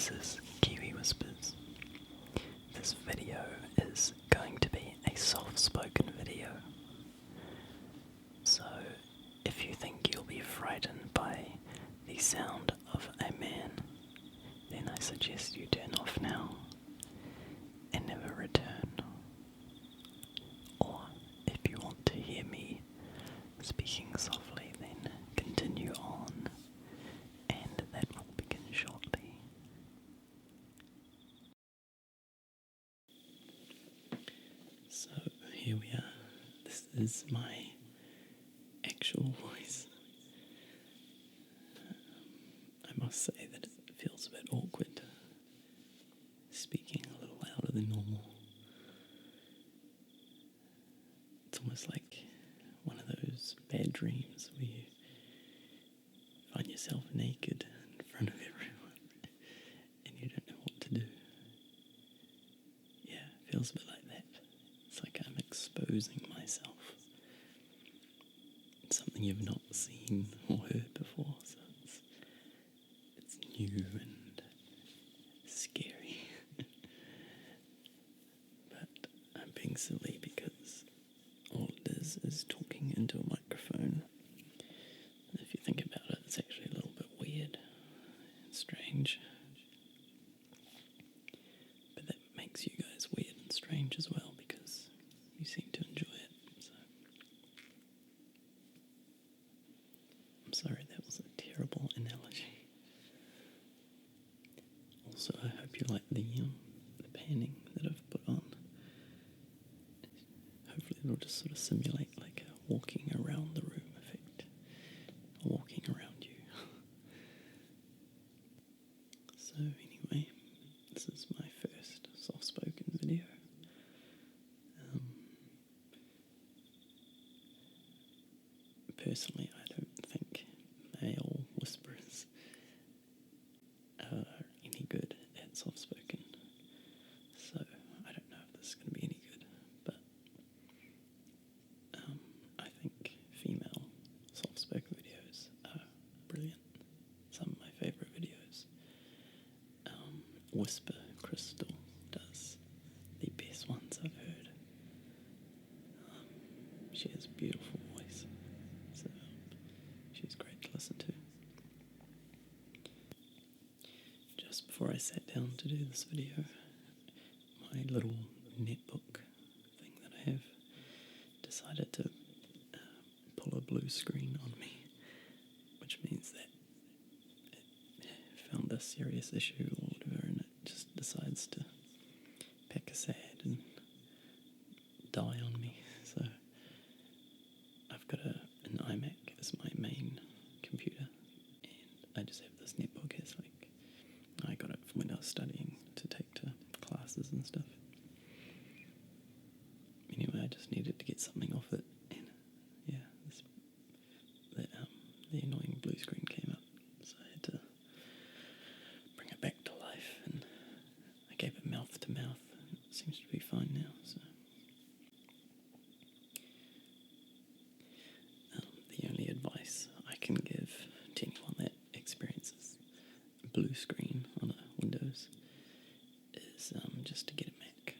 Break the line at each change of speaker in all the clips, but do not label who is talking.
this is Kiwi Whispers. This video is going to be a soft-spoken video. So, if you think you'll be frightened by the sound of a man, then I suggest you turn off now and never return. Or, if you want to hear me speaking softly, then continue on, and that will begin shortly. So, here we are. This is my actual voice. I must say that it feels a bit awkward speaking a little louder than normal. It's almost like one of those bad dreams where you find yourself naked in front of everyone and you don't know what to do. Yeah, it feels a bit like that. It's like I'm exposing myself. It's something you've not seen or heard before, so it's new and scary. But I'm being silly because all it is talking into a microphone. And if you think about it, it's actually a little bit weird and strange. But that makes you guys weird and strange as well because you seem to enjoy it. So I'm sorry, that was a terrible analogy. Also, I hope you like the panning that I've put on. Hopefully it'll just sort of simulate like a walking around the room effect. Walking around you. So anyway, this is my first soft-spoken video. Personally, I don't think male whisperers are any good at soft-spoken. So I don't know if this is going to be any good, but I think female soft-spoken videos are brilliant. Some of my favourite videos. WhisperCrystal does the best ones I've heard. She has a beautiful voice, so she's great to listen to. Just before I sat down to do this video, my little netbook thing that I have decided to pull a blue screen on me, which means that it found a serious issue or whatever, and it just decides to pack a sad and die on me. So I've got an iMac as my main computer, and I just have this netbook. It's like I got it from when I was studying to take to classes and stuff. Anyway, I just needed to get something off it, and yeah, the annoying blue screen came up, so I had to bring it back to life, and I gave it mouth to mouth, and it seems to be fine now. So the only advice I can give to anyone that experiences a blue screen on a Windows is just to get a Mac.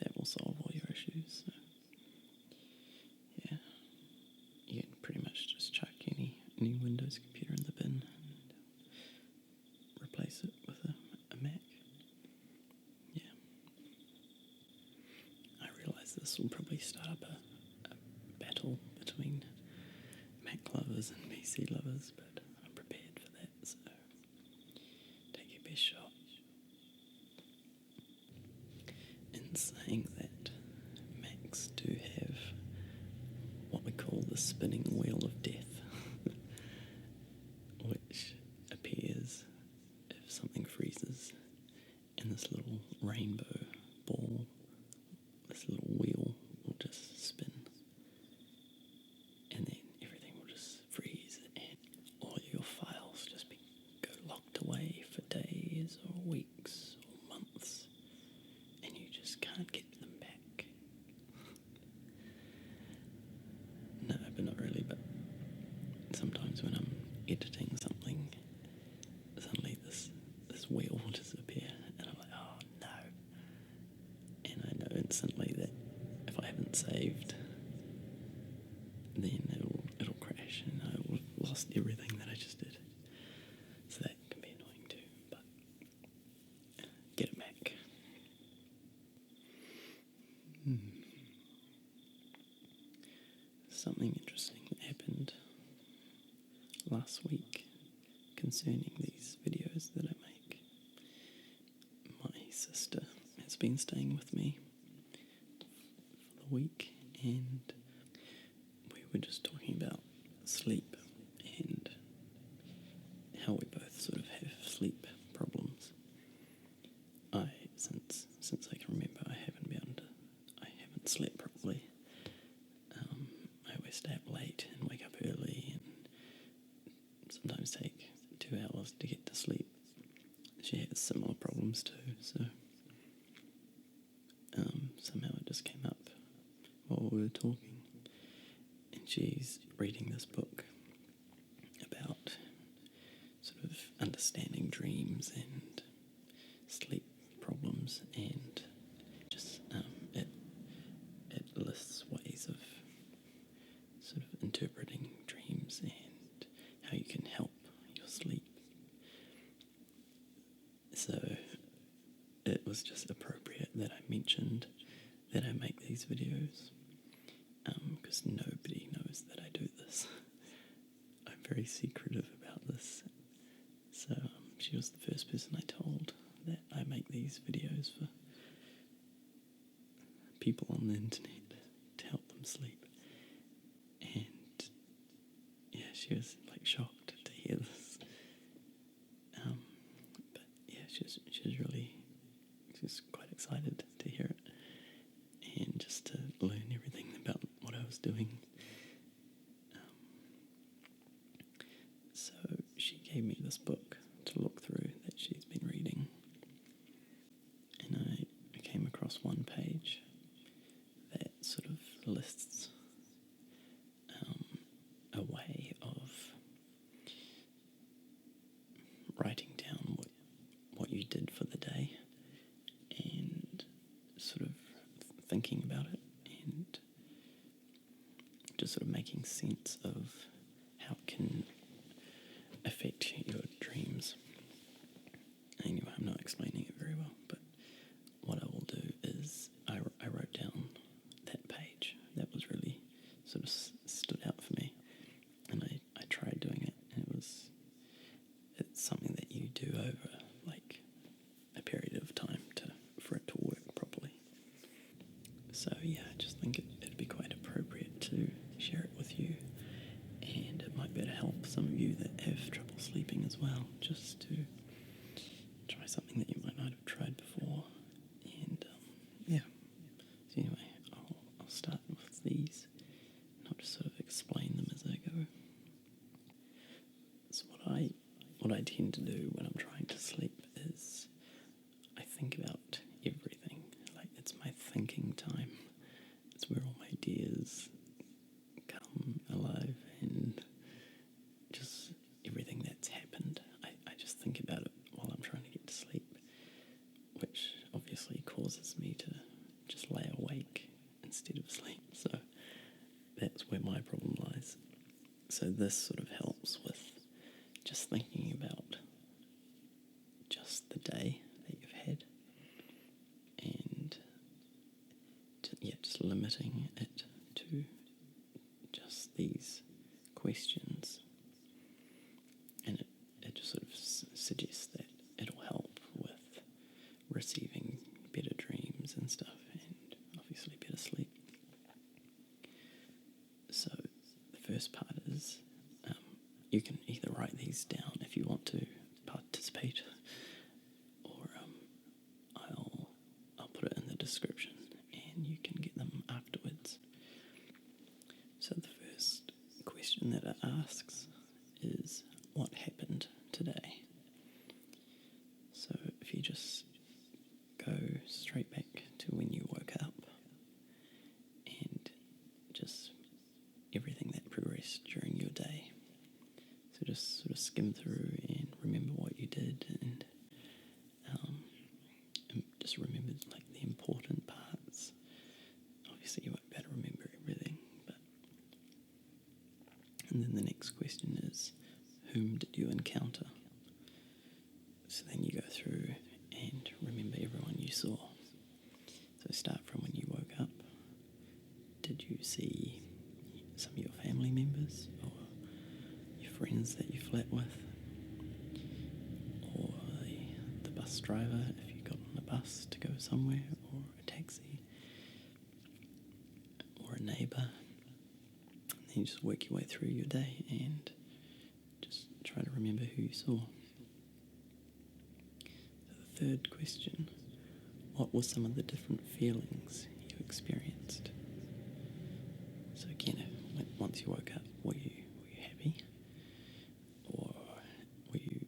That will solve all your issues. So, yeah, you can pretty much just chuck any Windows computer in the bin and replace it with a Mac. Yeah. I realise this will probably start up a battle between Mac lovers and PC lovers, but I'm prepared for that, so take your best shot. In saying that, Macs do have what we call the spinning wheel of death, which appears if something freezes, and this little rainbow ball, this little wheel will just spin, and then everything will just freeze, and all your files just go locked away for days or weeks or months, and you just can't get them back. No, but not really, but sometimes when I'm editing something, suddenly this wheel will instantly that if I haven't saved, then it'll crash and I will have lost everything that I just did. So that can be annoying too, but get it back. Something interesting that happened last week concerning these videos that I make. My sister has been staying with me for the week, and we were just talking about sleep and how we both sort of have sleep problems. Since I can remember, I haven't slept properly. I always stay up late and wake up early, and sometimes take 2 hours to get to sleep. She has similar problems too, so somehow it just came up while we were talking. And she's reading this book about sort of understanding dreams and sleep problems, and just it lists ways of sort of interpreting dreams and how you can help your sleep. So it was just appropriate that I mentioned that I make these videos, because nobody knows that I do this. I'm very secretive about this. So she was the first person I told that I make these videos for people on the internet to help them sleep. And yeah, she was like shocked to hear this. But yeah, she was quite excited to hear it, and just to learn everything about what I was doing. So she gave me this book to look through that she's been reading, and I came across one page that sort of lists a way of writing down what you did for the day, and sort of thinking about it, and just sort of making sense of how it can affect your dreams. Anyway, I'm not explaining it very well, but what I will do is I wrote down that page. That was really sort of stood out for me, and I tried doing it, and it's something that you do over like a period of time for it to work properly. So yeah, I just think it'd be quite appropriate to share it with you, and it might be able to help some of you that have trouble sleeping as well, just to try something that you might not have tried before. And yeah, so anyway, I'll start with these, and I'll just sort of explain them as I go. So what I tend to do when I'm trying to sleep is I think about everything. Like, it's my thinking time. It's where all my ideas come alive, and just everything that's happened. I just think about it while I'm trying to get to sleep, which obviously causes me to just lay awake instead of sleep. So that's where my problem lies. So this sort of helps with just thinking about just the day that you've had, and just limiting it to just these questions. And it just sort of suggests that it'll help with receiving better dreams and stuff, and obviously better sleep. So the first part is you can either write these down if you want to participate, or I'll put it in the description and you can get them afterwards. So the first question that it asks is, what happened today? So if you just go straight back to when you woke up, and just everything that progressed during your day. So just sort of skim through and remember what you did, and just remember like the important parts, saw. So start from when you woke up. Did you see some of your family members or your friends that you flat with? Or the bus driver if you got on a bus to go somewhere, or a taxi, or a neighbour? And then you just work your way through your day and just try to remember who you saw. The third question, what were some of the different feelings you experienced? So again, once you woke up, were you happy? Or were you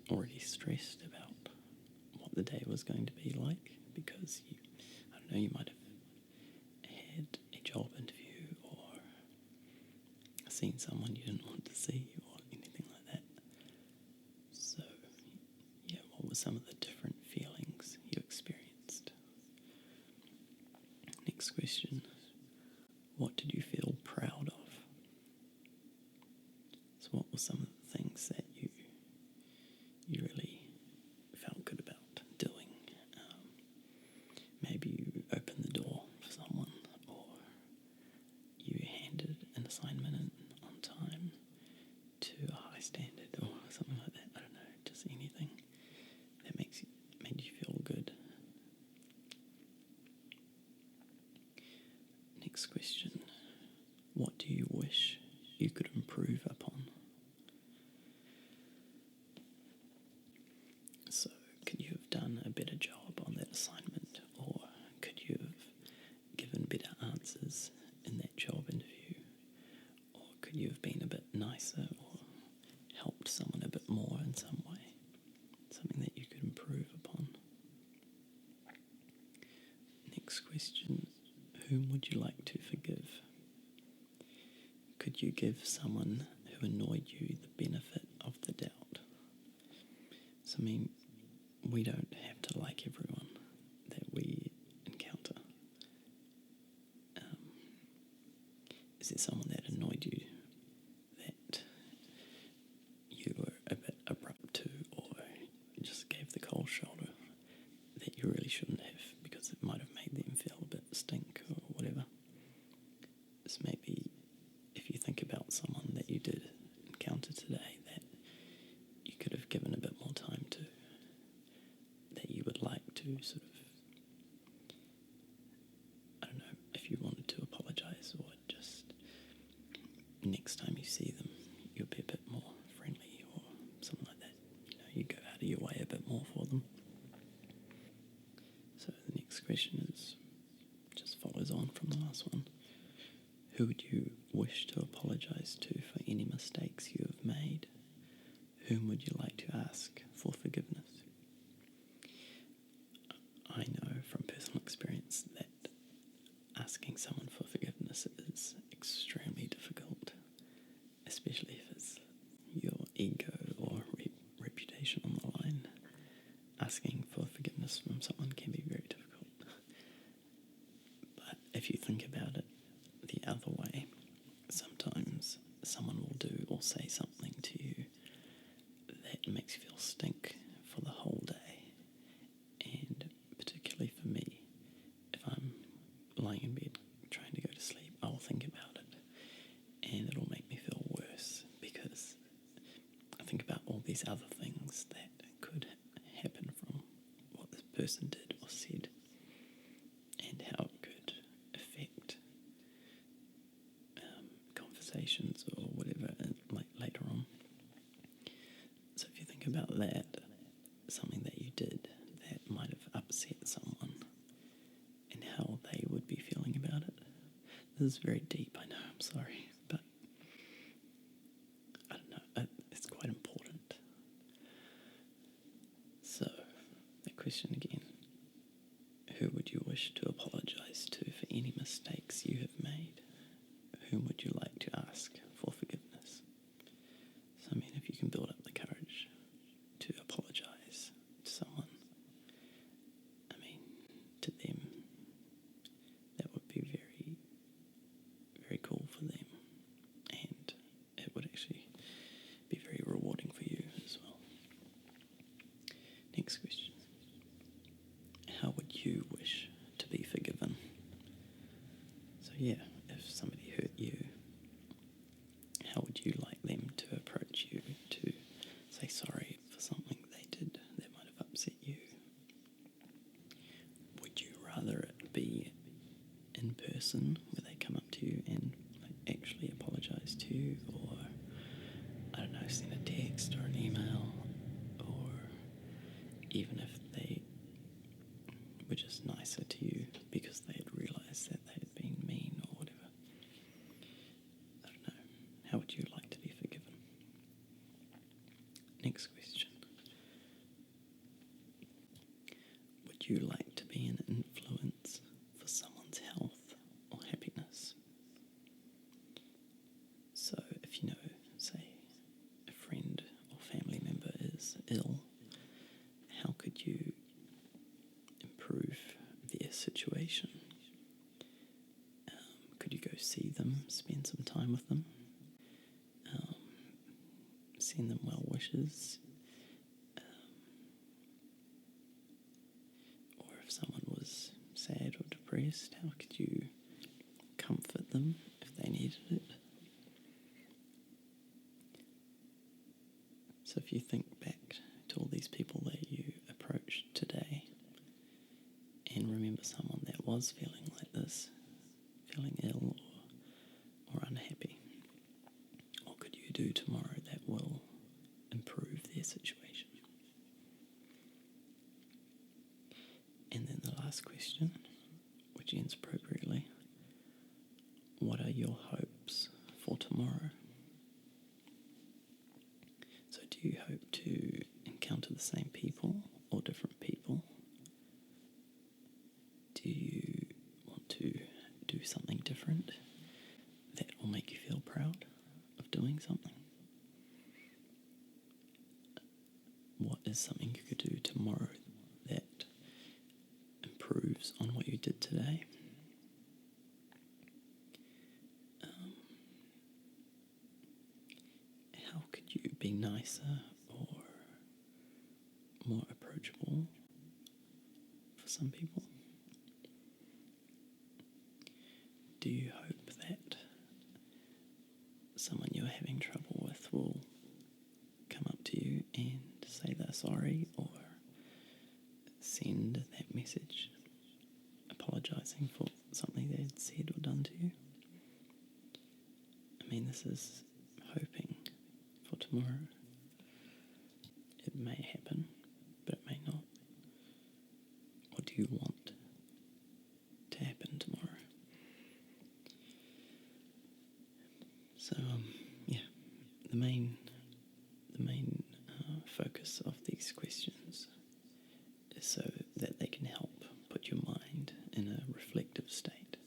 already stressed about what the day was going to be like? Because you might have had a job interview or seen someone you didn't want to see or anything like that. So, yeah, what were some of the different feelings you experienced? Next question, what did you feel proud of? So what were some of the things that you really felt good about doing? Maybe you opened the door for someone, or you handed an assignment in on time to a high standard, or something like that. I don't know, just anything that made you feel good. Next question, what do you wish you could improve upon? So, could you have done a better job on that assignment, or could you have given better answers in that job interview, or could you have been a bit nicer, or helped someone a bit more in some way, something that you could improve upon? Next question, whom would you like to forgive? Could you give someone who annoyed you the benefit of the doubt? So, we don't have to like everyone that we encounter. Is there someone that annoyed you that you were a bit abrupt to, or just gave the cold shoulder that you really shouldn't have, because it might have made them feel a bit stink or whatever? So maybe if you think about someone that you did encounter today that you could have given a bit more time to, that you would like to sort of, I don't know, if you wanted to apologise, or just next time you see them, you'll be a bit more friendly or something like that. You go out of your way a bit more for them. So the next question just follows on from the last one. Who would you wish to apologise to for any mistakes you have made? Whom would you like to ask for forgiveness? I know from personal experience that asking someone for forgiveness is extremely difficult, especially if it's your ego or reputation on the line. Asking for forgiveness from someone can be very difficult. But if you think about it the other way, sometimes someone will do or say something to you that makes you feel stink for the whole day. And particularly for me, if I'm lying in bed trying to go to sleep, I'll think about it, and it'll make me feel worse, because I think about all these other things that could happen from what this person did or said, and how it could affect conversations or whatever later on. So if you think about that, something that you did that might have upset someone, and how they would be feeling about it. This is very deep, I know, I'm sorry, but I don't know, it's quite important. So, the question again, who would you wish to apologise to for any mistakes you have made? Whom would you like to ask for forgiveness? So, if you can build up the courage to apologise to someone, to them, that would be very, very cool for them, and it would actually be very rewarding for you as well. Next question. How would you wish to be forgiven? So yeah, if somebody hurt you, how would you like them to approach you, to say sorry for something they did that might have upset you? Would you rather it be in person, where they come up to you and actually apologise to you, or, I don't know, send a text or an email, or even if they were just nicer to you because they had realised that they had been mean or whatever? I don't know. How would you like to be forgiven? Next question. Would you like to be an influence for someone's health or happiness? So if you know, say, a friend or family member is ill, how could you improve their situation? Could you go see them, spend some time with them, send them well wishes? Or if someone was sad or depressed, how could you comfort them if they needed it? So if you think back to all these people that you approached today, and remember someone that was feeling like this, feeling ill or unhappy, what could you do tomorrow that will improve their situation? And then the last question, which ends appropriately: what are your hopes for tomorrow? So do you hope to encounter the same people or different people? Do you want to do something different that will make you feel proud of doing something? What is something you could do tomorrow that improves on what you did today? How could you be nicer or more approachable for some people? Do you hope that someone you're having trouble with will come up to you and say they're sorry, or send that message apologising for something they had said or done to you? I mean, this is hoping for tomorrow. It may happen, but it may not. What do you want to happen tomorrow? So, the main focus of these questions is so that they can help put your mind in a reflective state,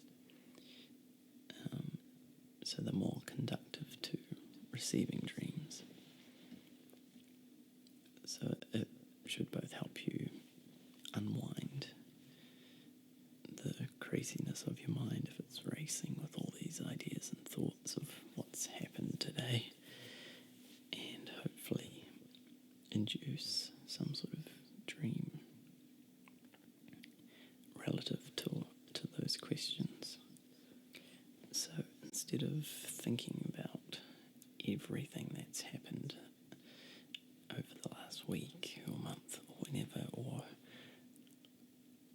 so they're more conductive to receiving dreams. So it should both help you unwind the craziness of your mind if it's racing with all these ideas and thoughts of what's happened today, and hopefully induce some sort of dream relative to those questions. So instead of thinking about everything that's happened over the last week or month or whenever, or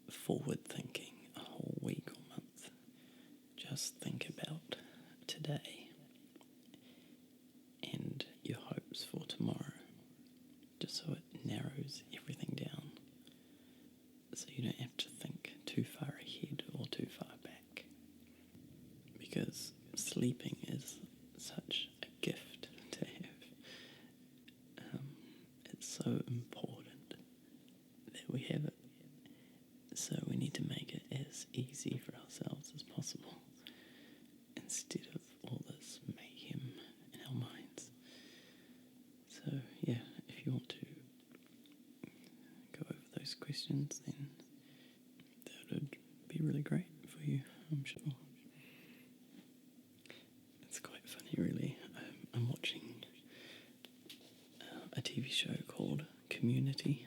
forward thinking a whole week or month, just think about today and your hopes for tomorrow, just so it narrows everything down, so you don't have to think too far ahead or too far back. Because sleeping is such a gift to have. It's so important that we have it. So we need to make it as easy for ourselves as possible, instead of all this mayhem in our minds. So yeah, if you want to go over those questions, then that would be really great for you, I'm sure. It's quite funny, really. I'm watching a TV show called Community.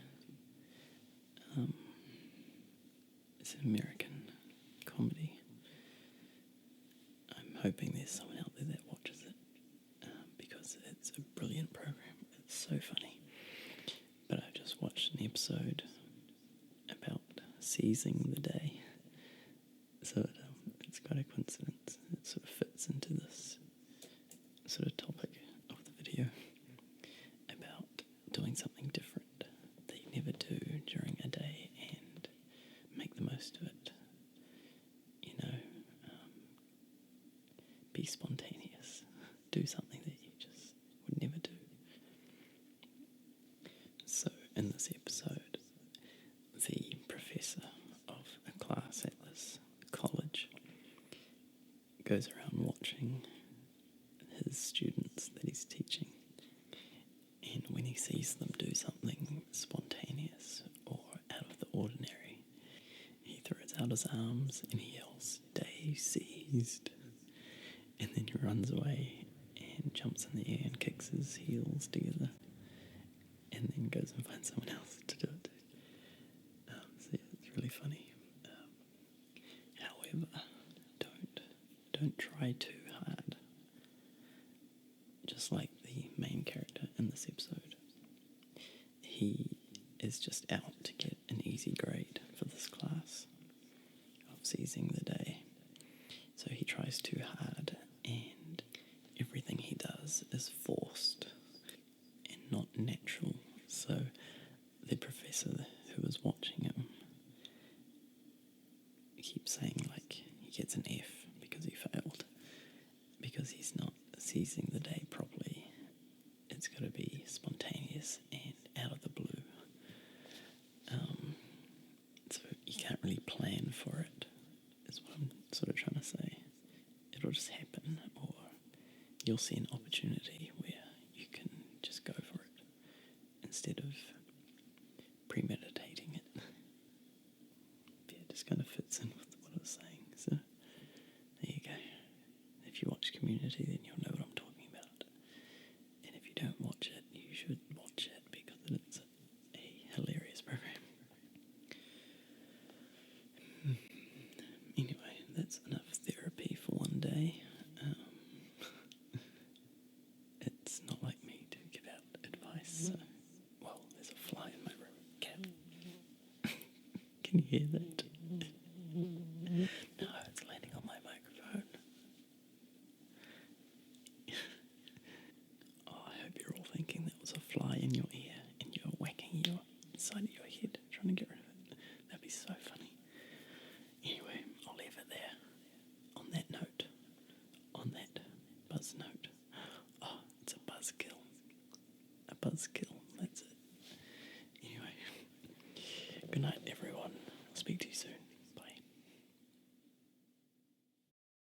It's an American comedy. I'm hoping there's someone out there that watches it because it's a brilliant program. It's so funny. But I just watched an episode about seizing the day. So it's quite a coincidence. It sort of fits into this sort of topic of the video about doing something different that you never do during a day and make the most of it. You know, be spontaneous. Do something that you just would never do. So in this episode, the professor of a class at this college goes around watching his students that he's teaching, and when he sees them do something spontaneous or out of the ordinary, he throws out his arms and he yells, "Day seized," and then he runs away and jumps in the air and kicks his heels together and then goes and finds someone else to do it. So yeah, it's really funny. However, don't try too hard. Just like the main character in this episode, he is just out to get an easy grade for this class of seizing the day. So he tries too hard, and everything he does is forced and not natural. So the professor who was watching him keeps saying, like, he gets an F because he failed, because he's not seizing the day properly. It's got to be spontaneous and out of the blue. So you can't really plan for it, is what I'm sort of trying to say. It'll just happen, or you'll see an opportunity where you can just go for it instead of premeditating it. Yeah, it just kind of fits in with what I was saying. So there you go. If you watch Community, then you'll know what I'm talking about. And if you don't watch it, you should watch it because it's a hilarious program. Anyway, that's enough therapy for one day. It's not like me to give out advice. So, well, there's a fly in my room. Cat. Can you hear that? No, it's landing on my microphone. Oh, I hope you're all thinking that was a fly in your ear and you're whacking your side of your head trying to get rid of it. That'd be so funny. Anyway, I'll leave it there. On that note, on that buzz note. Oh, it's a buzzkill. A buzzkill.